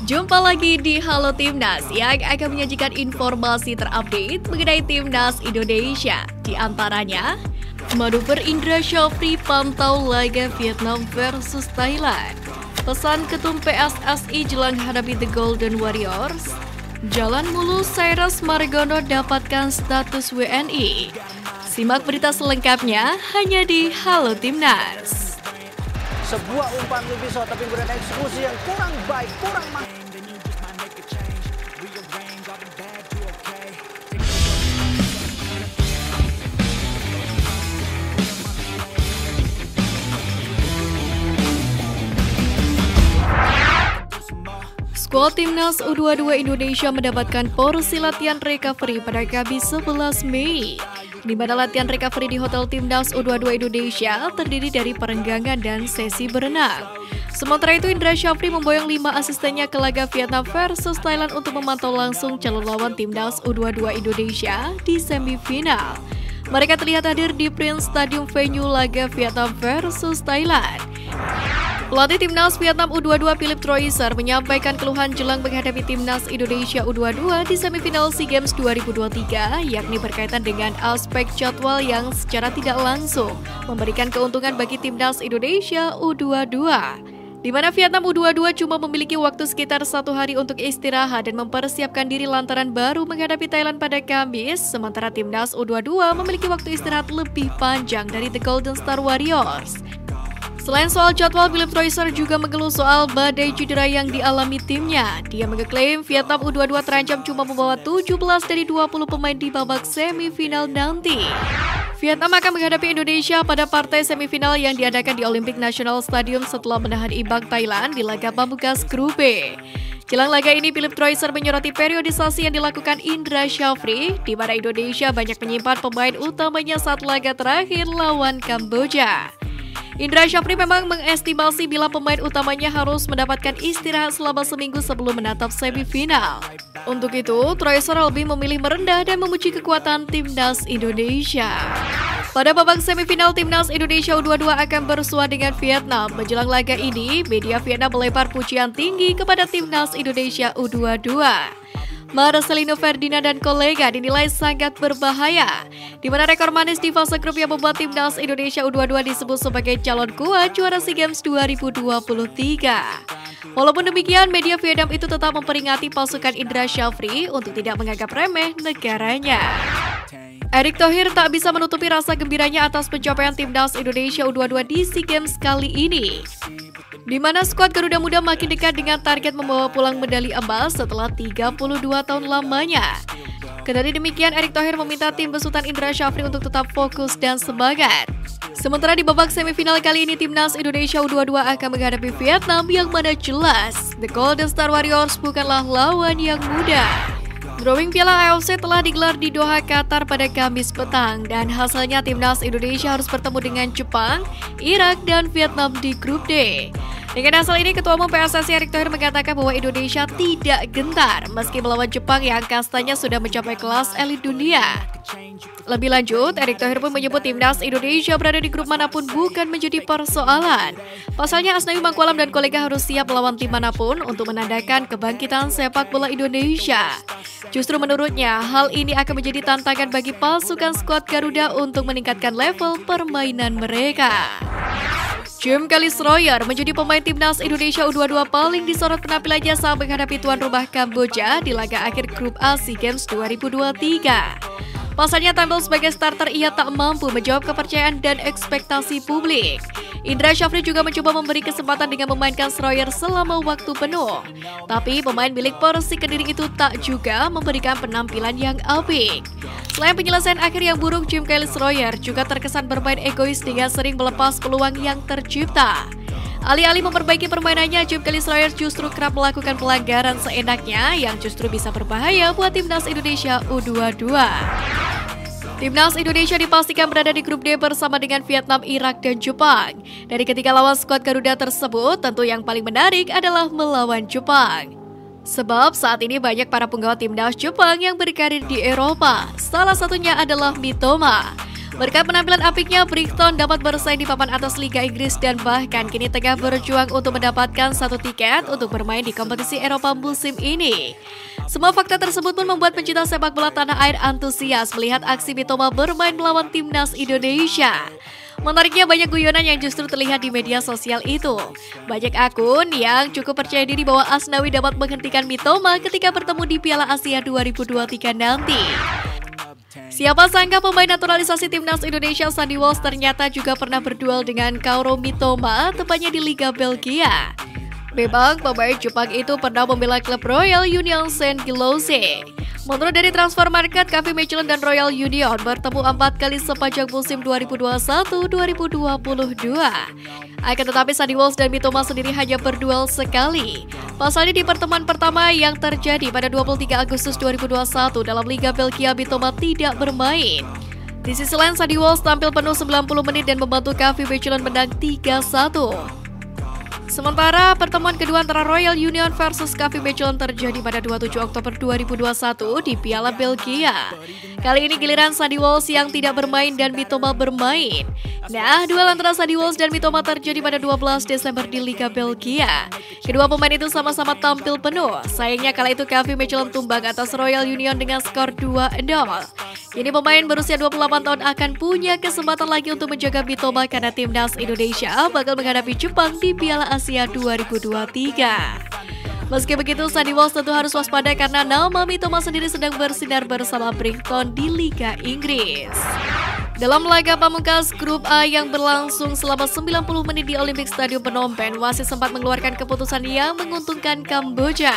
Jumpa lagi di Halo Timnas yang akan menyajikan informasi terupdate mengenai Timnas Indonesia. Di antaranya, manuver Indra Syafri pantau laga Vietnam versus Thailand. Pesan ketum PSSI jelang hadapi The Golden Warriors. Jalan mulus Cyrus Margono dapatkan status WNI. Simak berita selengkapnya hanya di Halo Timnas. Sebuah umpan Lubiso tapi kemudian eksekusi yang kurang baik, kurang mantap. Skuad Timnas U22 Indonesia mendapatkan porsi latihan recovery pada Kamis 11 Mei. Di mana latihan recovery di Hotel Timnas U22 Indonesia terdiri dari perenggangan dan sesi berenang. Sementara itu Indra Syafri memboyong 5 asistennya ke laga Vietnam versus Thailand untuk memantau langsung calon lawan Timnas U22 Indonesia di semifinal. Mereka terlihat hadir di Prince Stadium venue laga Vietnam versus Thailand. Pelatih Timnas Vietnam U22 Philip Troisser menyampaikan keluhan jelang menghadapi Timnas Indonesia U22 di semifinal SEA Games 2023, yakni berkaitan dengan aspek jadwal yang secara tidak langsung memberikan keuntungan bagi Timnas Indonesia U22. Di mana Vietnam U22 cuma memiliki waktu sekitar 1 hari untuk istirahat dan mempersiapkan diri lantaran baru menghadapi Thailand pada Kamis, sementara Timnas U22 memiliki waktu istirahat lebih panjang dari The Golden Star Warriors. Selain soal jadwal, Philip Troisser juga mengeluh soal badai cedera yang dialami timnya. Dia mengklaim Vietnam U22 terancam cuma membawa 17 dari 20 pemain di babak semifinal nanti. Vietnam akan menghadapi Indonesia pada partai semifinal yang diadakan di Olympic National Stadium setelah menahan imbang Thailand di laga pamungkas Grup B. Jelang laga ini, Philip Troisser menyoroti periodisasi yang dilakukan Indra Syafri, di mana Indonesia banyak menyimpan pemain utamanya saat laga terakhir lawan Kamboja. Indra Syafri memang mengestimasi bila pemain utamanya harus mendapatkan istirahat selama seminggu sebelum menatap semifinal. Untuk itu, Troisser lebih memilih merendah dan memuji kekuatan Timnas Indonesia. Pada babak semifinal, Timnas Indonesia U22 akan bersua dengan Vietnam. Menjelang laga ini, media Vietnam melempar pujian tinggi kepada Timnas Indonesia U22. Marcelino Ferdinand dan kolega dinilai sangat berbahaya, di mana rekor manis di fase grup yang membuat Timnas Indonesia U22 disebut sebagai calon kuat juara SEA Games 2023. Walaupun demikian, media Vietnam itu tetap memperingati pasukan Indra Syafri untuk tidak menganggap remeh negaranya. Erick Thohir tak bisa menutupi rasa gembiranya atas pencapaian Timnas Indonesia U22 di SEA Games kali ini, di mana skuad Garuda Muda makin dekat dengan target membawa pulang medali emas setelah 32 tahun lamanya. Kendati demikian, Erick Thohir meminta tim besutan Indra Syafri untuk tetap fokus dan semangat. Sementara di babak semifinal kali ini, Timnas Indonesia U22 akan menghadapi Vietnam yang mana jelas The Golden Star Warriors bukanlah lawan yang mudah. Drawing Piala AFC telah digelar di Doha, Qatar pada Kamis petang, dan hasilnya Timnas Indonesia harus bertemu dengan Jepang, Irak, dan Vietnam di Grup D. Dengan hasil ini, Ketua Umum PSSI Erick Thohir mengatakan bahwa Indonesia tidak gentar meski melawan Jepang yang kastanya sudah mencapai kelas elit dunia. Lebih lanjut, Erick Thohir pun menyebut Timnas Indonesia berada di grup manapun bukan menjadi persoalan. Pasalnya Asnawi Mangkualam dan kolega harus siap melawan tim manapun untuk menandakan kebangkitan sepak bola Indonesia. Justru menurutnya, hal ini akan menjadi tantangan bagi pasukan skuad Garuda untuk meningkatkan level permainan mereka. Jim Kalisroyer menjadi pemain Timnas Indonesia U22 paling disorot penampilannya saat menghadapi tuan rumah Kamboja di laga akhir Grup A SEA Games 2023. Pasalnya tampil sebagai starter, ia tak mampu menjawab kepercayaan dan ekspektasi publik. Indra Syafri juga mencoba memberi kesempatan dengan memainkan Schroyer selama waktu penuh. Tapi pemain milik Persik Kediri itu tak juga memberikan penampilan yang apik. Selain penyelesaian akhir yang buruk, Jim Kalisroyer juga terkesan bermain egois dengan sering melepas peluang yang tercipta. Alih-alih memperbaiki permainannya, Jim Kalisroyer justru kerap melakukan pelanggaran seenaknya yang justru bisa berbahaya buat Timnas Indonesia U22. Timnas Indonesia dipastikan berada di grup D bersama dengan Vietnam, Irak, dan Jepang. Dari ketiga lawan skuad Garuda tersebut, tentu yang paling menarik adalah melawan Jepang. Sebab saat ini banyak para penggawa timnas Jepang yang berkarir di Eropa. Salah satunya adalah Mitoma. Berkat penampilan apiknya, Brighton dapat bersaing di papan atas Liga Inggris dan bahkan kini tengah berjuang untuk mendapatkan satu tiket untuk bermain di kompetisi Eropa musim ini. Semua fakta tersebut pun membuat pencinta sepak bola tanah air antusias melihat aksi Mitoma bermain melawan timnas Indonesia. Menariknya banyak guyonan yang justru terlihat di media sosial itu. Banyak akun yang cukup percaya diri bahwa Asnawi dapat menghentikan Mitoma ketika bertemu di Piala Asia 2023 nanti. Siapa sangka pemain naturalisasi timnas Indonesia Sandy Walsh ternyata juga pernah berduel dengan Kaoru Mitoma, tepatnya di Liga Belgia. Memang pemain Jepang itu pernah membela klub Royal Union Saint-Gilloise. Menurut dari Transfer Market, Kevin Michelin dan Royal Union bertemu 4 kali sepanjang musim 2021-2022. Akan tetapi Sandy Walsh dan Mitoma sendiri hanya berduel sekali. Pasalnya di pertemuan pertama yang terjadi pada 23 Agustus 2021 dalam Liga Belgia, Mitoma tidak bermain. Di sisi lain, Sandy Walsh tampil penuh 90 menit dan membantu Kevin Michelin menang 3-1. Sementara pertemuan kedua antara Royal Union versus Kevin Michelin terjadi pada 27 Oktober 2021 di Piala Belgia. Kali ini giliran Sandy Walsh yang tidak bermain dan Mitoma bermain. Nah, duel antara Sandy Walsh dan Mitoma terjadi pada 12 Desember di Liga Belgia. Kedua pemain itu sama-sama tampil penuh. Sayangnya kala itu Kevin Michelin tumbang atas Royal Union dengan skor 2-0. Kini pemain berusia 28 tahun akan punya kesempatan lagi untuk menjaga Mitoma karena timnas Indonesia bakal menghadapi Jepang di Piala Asia 2023. Meski begitu, Sandy Walsh tentu harus waspada karena nama Mitoma sendiri sedang bersinar bersama Brighton di Liga Inggris. Dalam laga pamungkas grup A yang berlangsung selama 90 menit di Olympic Stadium Phnom Penh, wasit sempat mengeluarkan keputusan yang menguntungkan Kamboja.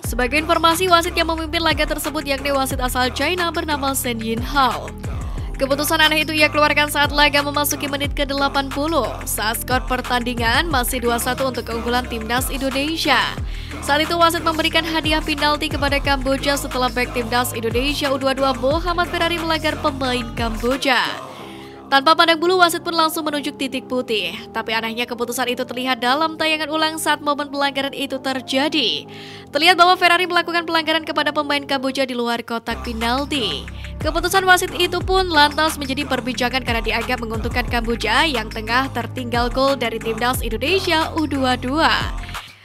Sebagai informasi, wasit yang memimpin laga tersebut yakni wasit asal China bernama Shen Yinhao. Keputusan aneh itu ia keluarkan saat laga memasuki menit ke-80 saat skor pertandingan masih 2-1 untuk keunggulan timnas Indonesia. Saat itu wasit memberikan hadiah penalti kepada Kamboja setelah bek timnas Indonesia U22 Muhammad Ferrari melanggar pemain Kamboja. Tanpa pandang bulu, wasit pun langsung menunjuk titik putih. Tapi anehnya keputusan itu terlihat dalam tayangan ulang saat momen pelanggaran itu terjadi. Terlihat bahwa Ferrari melakukan pelanggaran kepada pemain Kamboja di luar kotak penalti. Keputusan wasit itu pun lantas menjadi perbincangan karena dianggap menguntungkan Kamboja yang tengah tertinggal gol dari timnas Indonesia U22.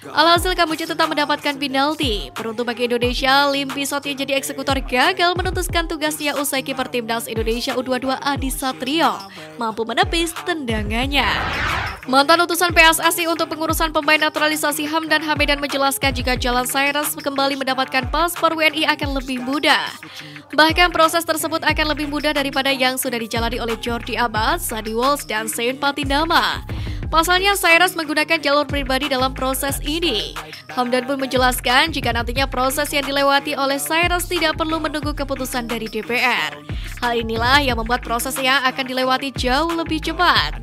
Alhasil Kamboja tetap mendapatkan penalti. Beruntung bagi Indonesia, Lim Bisot yang jadi eksekutor gagal menutuskan tugasnya usai kiper timnas Indonesia U22 Adi Satrio mampu menepis tendangannya. Mantan utusan PSSI untuk pengurusan pemain naturalisasi Hamdan Hamidan menjelaskan jika Jalan Cyrus kembali mendapatkan paspor WNI akan lebih mudah. Bahkan proses tersebut akan lebih mudah daripada yang sudah dijalani oleh Jordi Amat, Sandy Walsh, dan Seun Patinama. Pasalnya Cyrus menggunakan jalur pribadi dalam proses ini. Hamdan pun menjelaskan jika nantinya proses yang dilewati oleh Cyrus tidak perlu menunggu keputusan dari DPR. Hal inilah yang membuat prosesnya akan dilewati jauh lebih cepat.